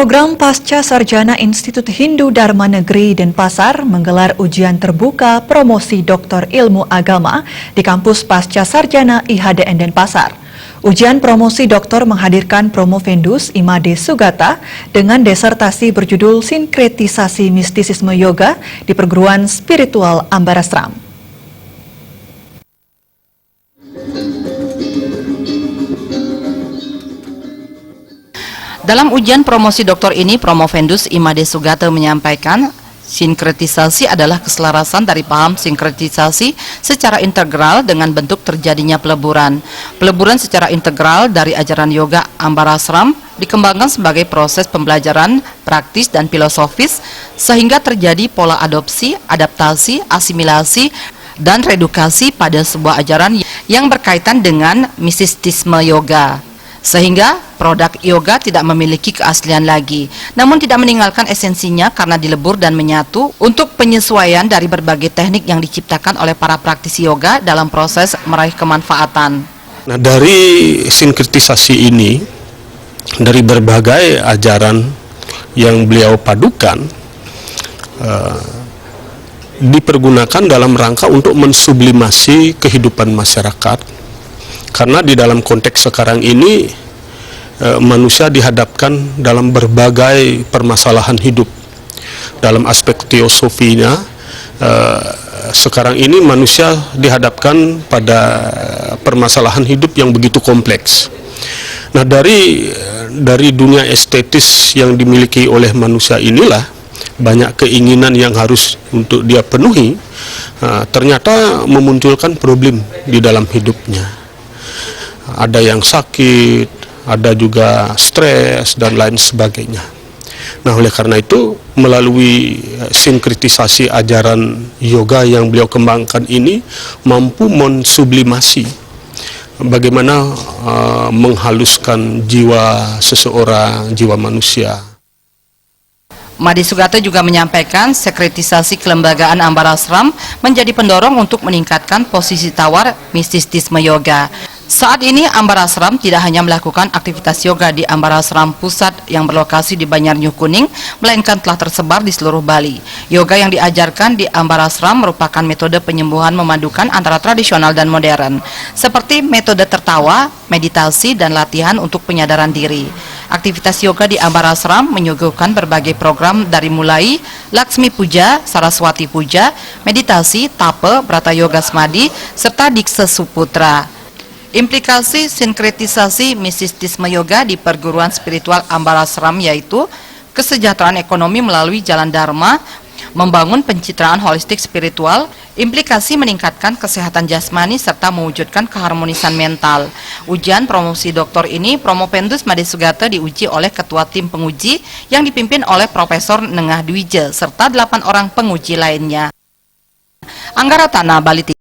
Program Pasca Sarjana Institut Hindu Dharma Negeri Denpasar menggelar ujian terbuka promosi Doktor Ilmu Agama di kampus Pasca Sarjana IHDN Denpasar. Ujian promosi doktor menghadirkan promovendus Imade Sugata dengan desertasi berjudul Sinkretisasi Mistisisme Yoga di Perguruan Spiritual Ambarasram. Dalam ujian promosi doktor ini, promovendus Imade Sugata menyampaikan, sinkretisasi adalah keselarasan dari paham sinkretisasi secara integral dengan bentuk terjadinya peleburan. Peleburan secara integral dari ajaran yoga Ambarasram dikembangkan sebagai proses pembelajaran praktis dan filosofis sehingga terjadi pola adopsi, adaptasi, asimilasi, dan redukasi pada sebuah ajaran yang berkaitan dengan mistisisme yoga. Sehingga produk yoga tidak memiliki keaslian lagi, namun tidak meninggalkan esensinya karena dilebur dan menyatu untuk penyesuaian dari berbagai teknik yang diciptakan oleh para praktisi yoga dalam proses meraih kemanfaatan. Nah, dari sinkretisasi ini, dari berbagai ajaran yang beliau padukan, dipergunakan dalam rangka untuk mensublimasi kehidupan masyarakat. Karena di dalam konteks sekarang ini manusia dihadapkan dalam berbagai permasalahan hidup. Dalam aspek teosofinya, sekarang ini manusia dihadapkan pada permasalahan hidup yang begitu kompleks. Nah, dari dunia estetis yang dimiliki oleh manusia inilah banyak keinginan yang harus untuk dia penuhi, ternyata memunculkan problem di dalam hidupnya. Ada yang sakit, ada juga stres, dan lain sebagainya. Nah, oleh karena itu, melalui sinkretisasi ajaran yoga yang beliau kembangkan ini, mampu mensublimasi bagaimana menghaluskan jiwa seseorang, jiwa manusia. Imade Sugata juga menyampaikan sekretisasi kelembagaan Ambarasram menjadi pendorong untuk meningkatkan posisi tawar mistisisme yoga. Saat ini Ambarasram tidak hanya melakukan aktivitas yoga di Ambarasram Pusat yang berlokasi di Banyarnyuh Kuning, melainkan telah tersebar di seluruh Bali. Yoga yang diajarkan di Ambarasram merupakan metode penyembuhan memadukan antara tradisional dan modern, seperti metode tertawa, meditasi, dan latihan untuk penyadaran diri. Aktivitas yoga di Ambarasram menyuguhkan berbagai program dari mulai Laksmi Puja, Saraswati Puja, meditasi, tape, brata yoga smadi, serta diksa suputra. Implikasi sinkretisasi mistisisme yoga di perguruan spiritual Ambarasram yaitu kesejahteraan ekonomi melalui jalan dharma, membangun pencitraan holistik spiritual, implikasi meningkatkan kesehatan jasmani serta mewujudkan keharmonisan mental. Ujian promosi doktor ini, promovendus Imade Sugata diuji oleh ketua tim penguji yang dipimpin oleh Profesor Nengah Dwije serta 8 orang penguji lainnya. Anggaratana, Bali.